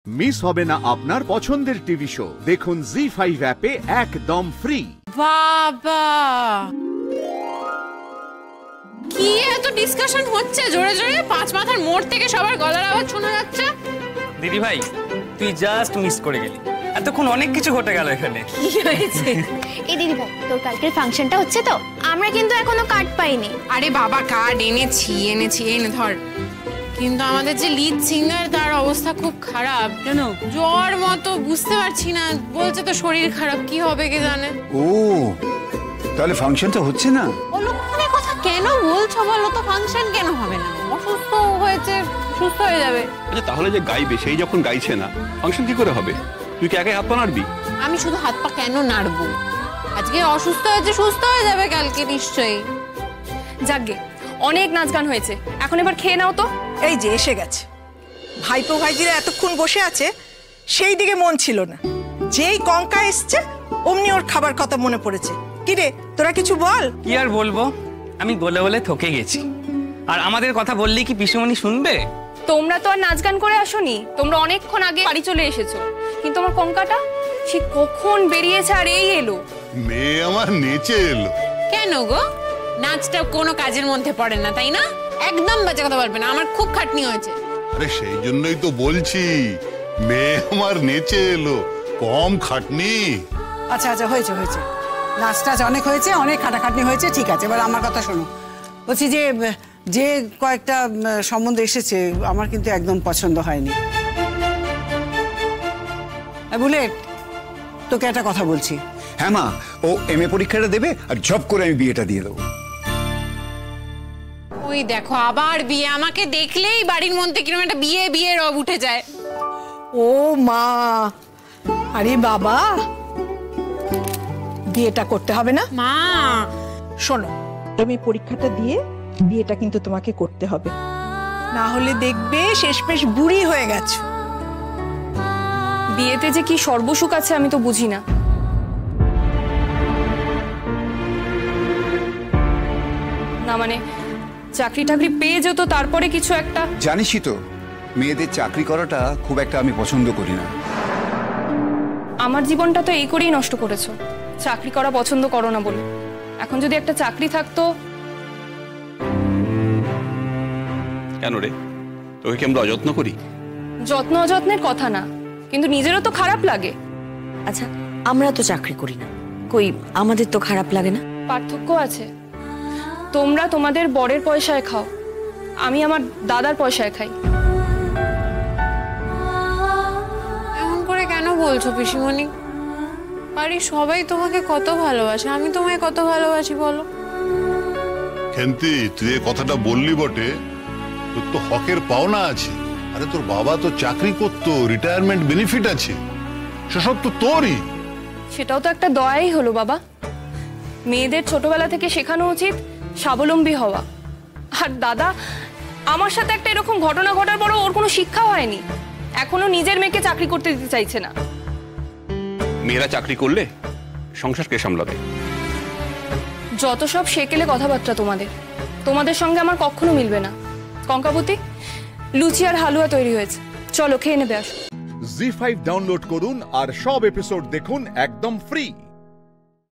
Miss হবে না আপনার পছন্দের টিভি শো। দেখুন জি5 অ্যাপে একদম ফ্রি। বাবা, কি এত ডিসকাশন হচ্ছে জোরে জোরে? পাঁচ মাথার মোড় থেকে সবার গলার আওয়াজ শোনা যাচ্ছে। দিদি ভাই, তুই জাস্ট মিস করে গেলি। এতক্ষণ অনেক কিছু ঘটে গেল এখানে। কি হয়েছে? এই দিদি ভাই, তোর কালকের ফাংশনটা হচ্ছে তো? আমরা কিন্তু এখনো কার্ড পাইনি। আরে বাবা, কার্ড এনেছি এনে ধর। কিন্তু আমাদের যে লিড সিঙ্গার, তার অবস্থা খুব খারাপ। কেন? জ্বর মতো, বুঝতে পারছি না, বলছে তো শরীর খারাপ, কি হবে কে জানে। ও, তাহলে ফাংশনটা হচ্ছে না? অলক্ষণের কথা কেন বলছো বলো তো? ফাংশন কেন হবে না? অসুস্থ হয়েছে, সুস্থ হয়ে যাবে। আচ্ছা, তাহলে যে গাইবে সেই যখন গাইছে না, ফাংশন কি করে হবে? তুই কি একাই হাত পা নাড়বি? আমি শুধু হাত পা কেন নাড়বো? আজকে অসুস্থ হয়েছে, সুস্থ হয়ে যাবে কালকে নিশ্চয়ই। যাকগে, অনেক নাচ গান হয়েছে, এখন এবার খেয়ে নাও তো। এই যে এসে গেছে ভাইপো ভাইজিরা, এতক্ষণ বসে আছে, সেই দিকে মন ছিল না। যেই কঙ্কা এসছে অমনি ওর খাবার কথা মনে পড়েছে। কিরে, তোরা কিছু বল। কি আর বলবো, আমি বলে বলে থকে গেছি। আর আমাদের কথা বললি কি পিসুমণি শুনবে? তোমরা তো আর নাচ গান করে আসোনি, তোমরা অনেকক্ষণ আগে বাড়ি চলে এসেছো। কিন্তু আমার কঙ্কাটা সে কখন বেরিয়েছে আর এই এলো। মেয়ে আমার নেচে এলো। কেন গো? নাচটা কোনো কাজের মধ্যে পড়ে না, তাই না? একদম বাজে কথা বলবে না, আমার খুব খাটনি হয়েছে। আরে সেই জন্যই তো বলছি, মেয়ে আমার নেচে এলো, কম খাটনি। আচ্ছা আচ্ছা, হয়েছে হয়েছে, নাচ টাচ অনেক হয়েছে, অনেক খাটাখাটনি হয়েছে, ঠিক আছে। এবার আমার কথা শোনো। বলছি যে যে কয়েকটা সম্বন্ধ এসেছে আমার কিন্তু একদম পছন্দ হয়নি। বুলেট, তোকে একটা কথা বলছি। হ্যাঁ মা, ও এমএ পরীক্ষাটা দেবে আর জব করে আমি বিয়েটা দিয়ে দেবো। ওই দেখো আবার বিয়ে, আমাকে দেখলেই বাড়ির মধ্যে কিরকম একটা বিয়ে বিয়ে রব উঠে যায়। ও মা, আরে বাবা, বিয়েটা করতে হবে না? মা শোনো, তুমি পরীক্ষাটা দিয়ে বিয়েটা কিন্তু তোমাকে করতে হবে, না হলে দেখবে শেষমেশ বুড়ি হয়ে গেছো। বিয়েতে যে কি সর্বসুখ আছে আমি তো বুঝি না। না মানে চাকরি টাকরি পেয়ে যেত, তারপরে কিছু একটা। জানিসই তো, মেয়েদের চাকরি করাটা খুব একটা আমি পছন্দ করি না। আমার জীবনটা তো এই করেই নষ্ট করেছো, চাকরি করা পছন্দ করো না বলে। এখন যদি একটা চাকরি থাকতো। কেন রে, তোকে কি আমরা অযত্ন করি? যত্ন অযত্নের কথা না, কিন্তু নিজেরও তো খারাপ লাগে। আচ্ছা, আমরা তো চাকরি করি না, কই আমাদের তো খারাপ লাগে না? পার্থক্য আছে। তোমরা তোমাদের বরের পয়সায় খাও, আমি আমার দাদার পয়সায় খাই। এমন করে কেন বলছো পিসিমণি? বাড়ির সবাই তোমাকে কত ভালোবাসে, আমি তোমায় কত ভালোবাসি বলো। খেন্তি, তুই এই কথাটা বললি বটে, তোর তো হকের পাওনা আছে। আরে তোর বাবা তো চাকরি করতো, রিটায়ারমেন্ট বেনিফিট আছে, সেসব তো তোরই। সেটাও তো একটা দয়াই হলো বাবা। মেয়েদের ছোটবেলা থেকে শেখানো উচিত স্বাবলম্বী হওয়া। আর দাদা আমার সাথে একটা এরকম ঘটনা ঘটার পরও ওর কোনো শিক্ষা হয়নি, এখনো নিজের মেয়েকে চাকরি করতে দিতে চাইছে না। মেয়েরা চাকরি করলে সংসার কে সামলাবে? যত সব সেকেলে কথাবার্তা তোমাদের সঙ্গে আমার কখনো মিলবে না। কঙ্কাবতী, লুচি আর হালুয়া তৈরি হয়েছে, চলো খেয়ে নেবে আসো। জি5 ডাউনলোড করুন আর সব এপিসোড দেখুন একদম ফ্রি।